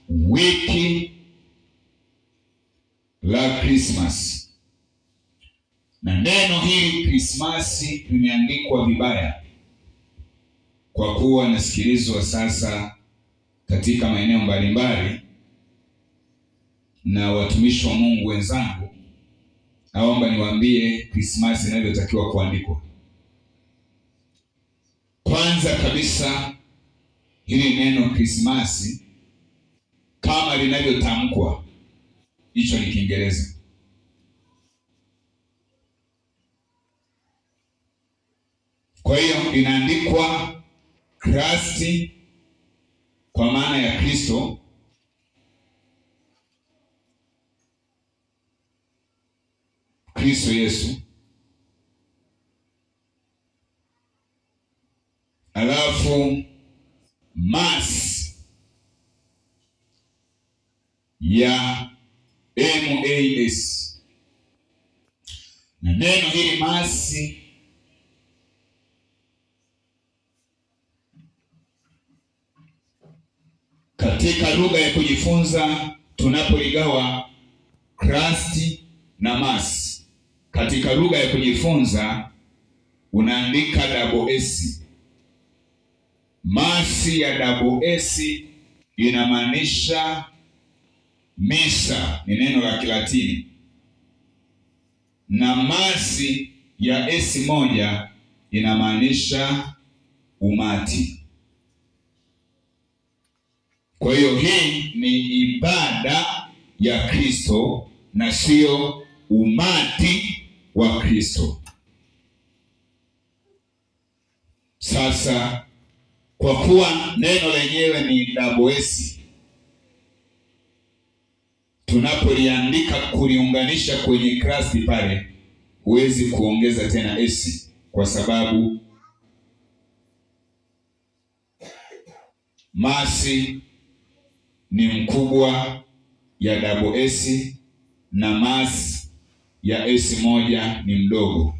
wiki la Krismasi. Na neno hili Krismasi limeandikwa vibaya, kwa kuwa nasikilizwa sasa katika maeneo mbalimbali na watumishi wa Mungu wenzangu. Naomba niwaambie Krismasi inavyotakiwa kuandikwa. Kwanza kabisa, hili neno Krismasi kama linavyotamkwa, hicho ni Kiingereza. Kwa hiyo inaandikwa Christ kwa maana ya Kristo, Kristo Yesu, alafu Mass ya MAS. Na neno hili Mass katika lugha ya kujifunza tunapoligawa Christ na Mass, katika lugha ya kujifunza unaandika double S. Mass ya double S inamaanisha misa, ni neno la Kilatini, na Mass ya S moja inamaanisha umati. Kwa hiyo hii ni ibada ya Kristo na sio umati wa Kristo. Sasa kwa kuwa neno lenyewe ni double S, tunapoliandika kuliunganisha kwenye Christ pale, huwezi kuongeza tena S, kwa sababu Mass ni mkubwa ya double S na Mass ya S moja ni mdogo.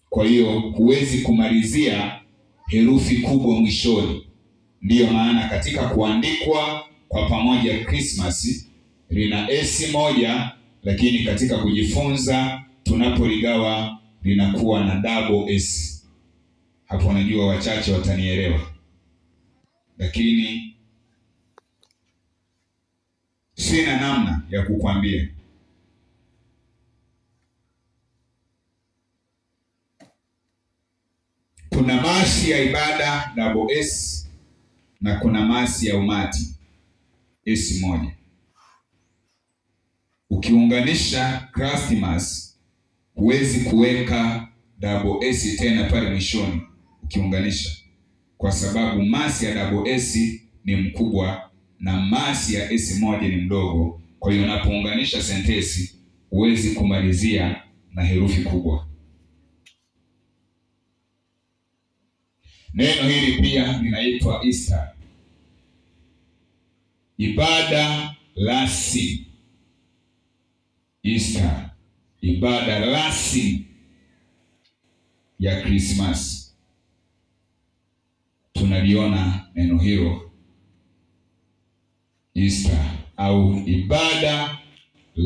Kwa hiyo huwezi kumalizia herufi kubwa mwishoni. Ndiyo maana katika kuandikwa kwa pamoja Christmas lina S moja, lakini katika kujifunza tunapoligawa linakuwa na double S. Hapo najua wachache watanielewa, lakini sina namna ya kukwambia. Kuna Mass ya ibada double S na kuna Mass ya umati S moja. Ukiunganisha Christmas huwezi kuweka double S tena pale mwishoni ukiunganisha, kwa sababu Mass ya double S ni mkubwa na Mass ya S moja ni mdogo. Kwa hiyo unapounganisha sentensi huwezi kumalizia na herufi kubwa. Neno hili pia linaitwa Easter, ibada rasmi. Easter, ibada rasmi ya Krismasi. Tunaliona neno hilo Easter, au ibada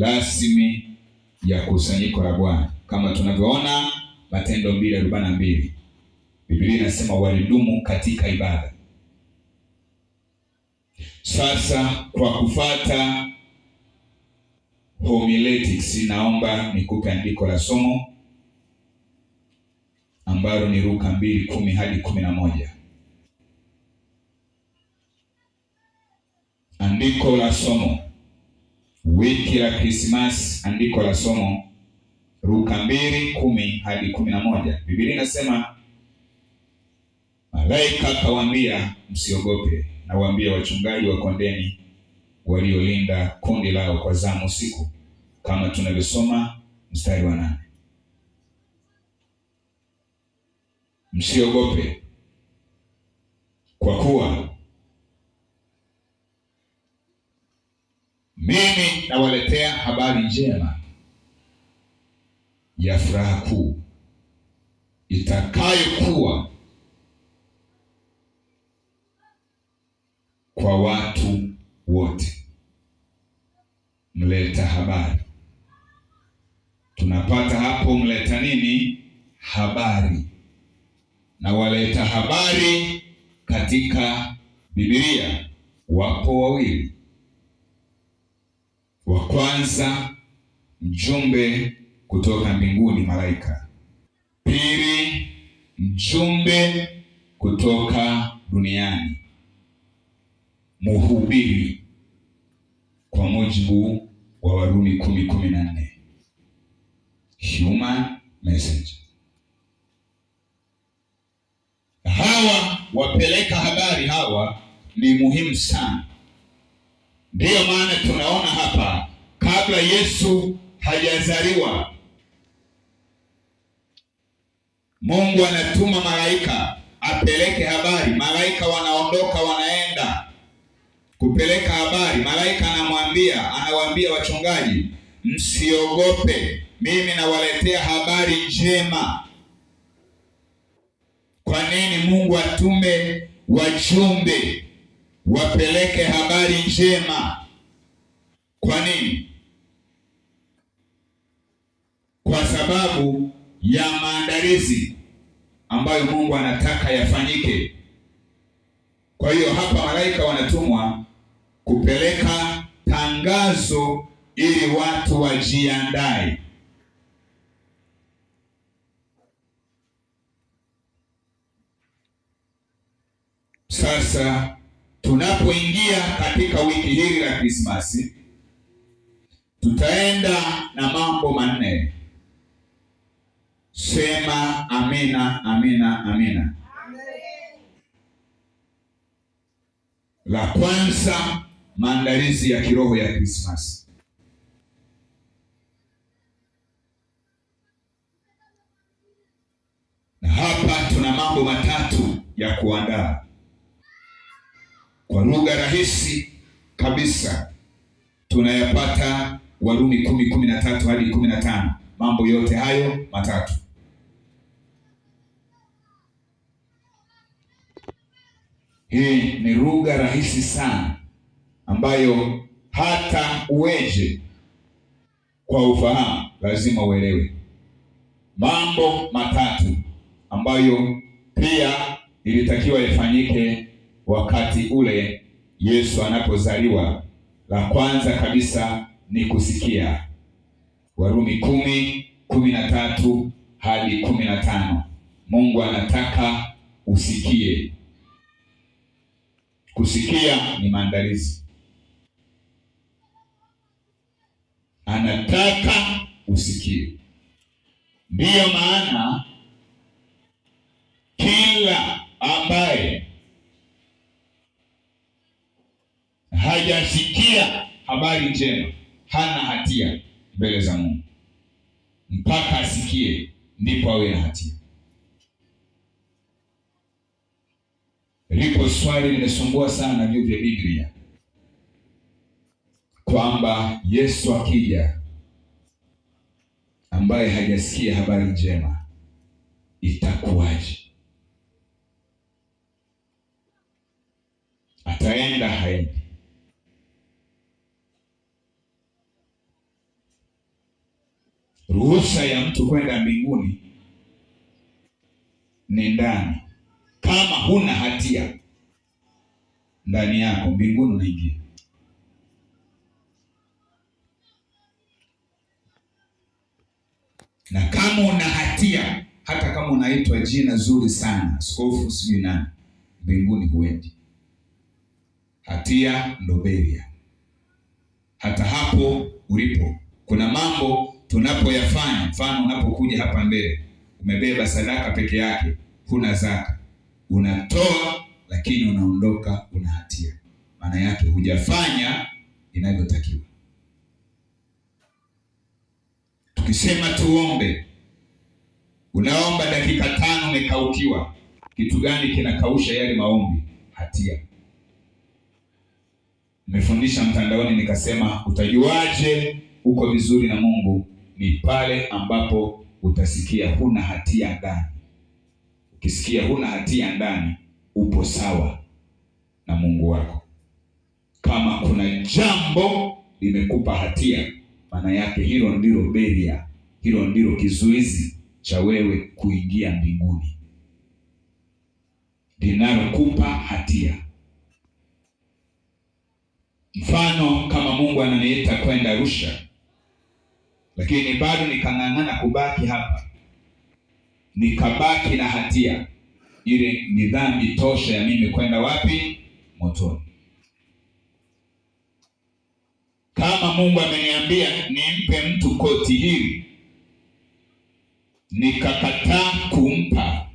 rasmi ya kusanyiko la Bwana, kama tunavyoona Matendo 2:42. Biblia inasema walidumu katika ibada. Sasa kwa kufuata homiletics, naomba nikupe andiko la somo ambalo ni Luka 2:10 hadi 11. Andiko la somo wiki la Krismasi, andiko la somo Luka 2:10 hadi 11. Biblia inasema malaika akawaambia, msiogope, na waambie wachungaji wa kondeni waliolinda kundi lao kwa zamu usiku, kama tunavyosoma mstari wa 8. Msiogope, kwa kuwa mimi nawaletea habari njema ya furaha kuu itakayokuwa kwa watu wote. mleta habari. Tunapata hapo mleta nini? Habari. Na waleta habari katika Biblia wapo wawili. Wa kwanza mjumbe kutoka mbinguni, malaika. Pili mjumbe kutoka duniani, mhubiri, kwa mujibu wa Warumi 10:14. Human messenger. Hawa wapeleka habari hawa ni muhimu sana. Ndiyo maana tunaona hapa kabla Yesu hajazaliwa, Mungu anatuma malaika apeleke habari. Malaika wanaondoka wanaenda kupeleka habari. Malaika anawaambia wachungaji, msiogope, mimi nawaletea habari njema. Kwa nini Mungu atume wajumbe wapeleke habari njema? Kwa nini? Kwa sababu ya maandalizi ambayo Mungu anataka yafanyike. Kwa hiyo hapa malaika wanatumwa kupeleka tangazo ili watu wajiandae. Sasa tunapoingia katika wiki hili la Krismasi, tutaenda na mambo manne. Sema amina, amina, amina. La kwanza, maandalizi ya kiroho ya Krismasi. Na hapa tuna mambo matatu ya kuandaa. Kwa lugha rahisi kabisa tunayapata Warumi 10:13 hadi 15. Mambo yote hayo matatu. Hii ni lugha rahisi sana ambayo hata uweje kwa ufahamu lazima uelewe. Mambo matatu ambayo pia ilitakiwa ifanyike wakati ule Yesu anapozaliwa. La kwanza kabisa ni kusikia. Warumi 10:13 hadi 15. Mungu anataka usikie. Kusikia ni maandalizi. Anataka usikie. Ndiyo maana kila ambaye hajasikia habari njema hana hatia mbele za Mungu. Mpaka asikie ndipo awe na hatia. Lipo swali limesumbua sana vyuo vya Biblia kwamba Yesu akija ambaye hajasikia habari njema itakuwaje? Ataenda haendi? Ruhusa ya mtu kwenda mbinguni ni ndani. Kama huna hatia ndani yako, mbinguni unaingia. Na kama una hatia, hata kama unaitwa jina zuri sana, askofu sijui nani, mbinguni huendi. Hatia ndo beria. Hata hapo ulipo kuna mambo tunapoyafanya. Mfano, unapokuja hapa mbele umebeba sadaka peke yake, huna zaka, unatoa lakini unaondoka una hatia. Maana yake hujafanya inavyotakiwa. Tukisema tuombe, unaomba dakika 5 umekaukiwa. Kitu gani kinakausha yale maombi? Hatia. Nimefundisha mtandaoni nikasema, utajuaje uko vizuri na Mungu? Ni pale ambapo utasikia huna hatia ndani. Ukisikia huna hatia ndani, upo sawa na Mungu wako. Kama kuna jambo limekupa hatia, maana yake hilo ndilo beria, hilo ndilo kizuizi cha wewe kuingia mbinguni, linalokupa hatia. Mfano, kama Mungu ananiita kwenda Arusha, lakini bado nikang'ang'ana kubaki hapa, nikabaki na hatia, ile ni dhambi tosha ya mimi kwenda wapi? Motoni. Kama Mungu ameniambia nimpe mtu koti hili, nikakataa kumpa,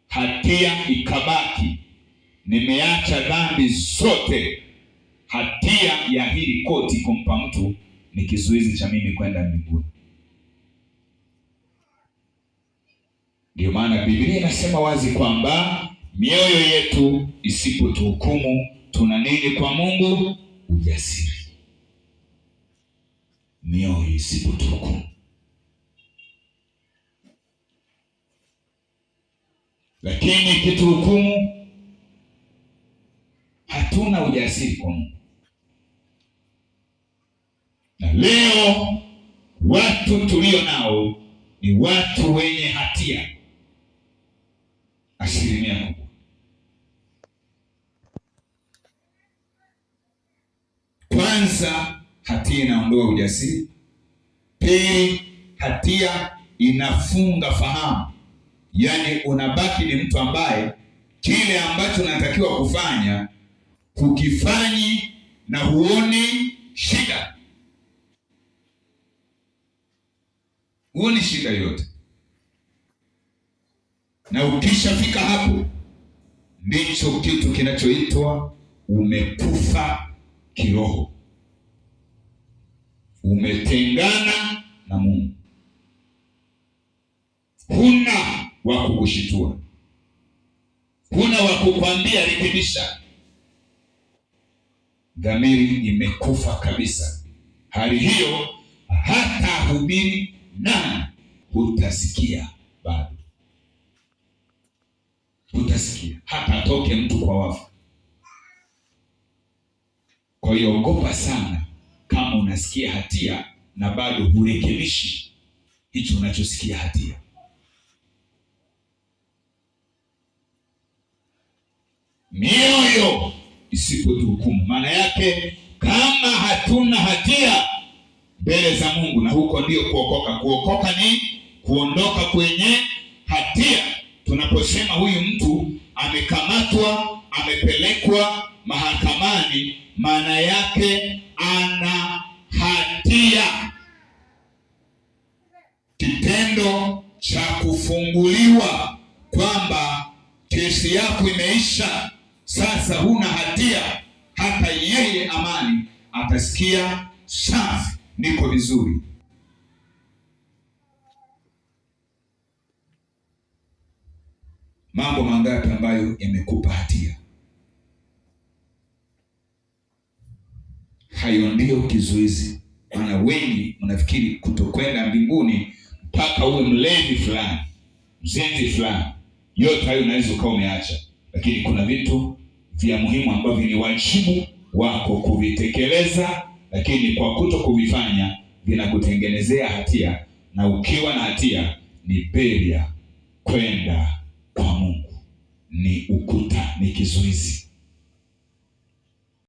hatia ikabaki, nimeacha dhambi zote, hatia ya hili koti kumpa mtu ni kizuizi cha mimi kwenda mbinguni. Ndio maana Biblia inasema wazi kwamba mioyo yetu isipotuhukumu, tuna nini kwa Mungu? Ujasiri. Mioyo isipotuhukumu. Lakini kituhukumu, hatuna ujasiri kwa Mungu. Na leo watu tulio nao ni watu wenye hatia, asilimia kubwa. Kwanza, hatia inaondoa ujasiri. Pili, hatia inafunga fahamu, yaani unabaki ni mtu ambaye kile ambacho unatakiwa kufanya hukifanyi na huoni shida. Huoni shida yote. Na ukishafika hapo, ndicho kitu kinachoitwa umekufa kiroho. Umetengana na Mungu. Huna wa kukushitua, huna wa kukwambia rekebisha. Dhamiri imekufa kabisa. Hali hiyo, hata hubiri nani hutasikia bado. Hutasikia hata atoke mtu kwa wafu. Kwa hiyo ogopa sana kama unasikia hatia na bado hurekebishi hicho unachosikia hatia. Mioyo isipotuhukumu, maana yake kama hatuna hatia mbele za Mungu, na huko ndio kuokoka. Kuokoka ni kuondoka kwenye hatia. Tunaposema huyu mtu amekamatwa, amepelekwa mahakamani, maana yake ana hatia. Kitendo cha kufunguliwa kwamba kesi yako imeisha, sasa huna hatia, hata yeye amani atasikia safi, niko vizuri. Mambo mangapi ambayo yamekupa hatia? Hayo ndio kizuizi. Maana wengi mnafikiri kutokwenda mbinguni mpaka uwe mlevi fulani, mzinzi fulani. Yote hayo unaweza ukawa umeacha, lakini kuna vitu vya muhimu ambavyo ni wajibu wako kuvitekeleza, lakini kwa kuto kuvifanya vinakutengenezea hatia, na ukiwa na hatia ni beria kwenda kwa Mungu, ni ukuta, ni kizuizi.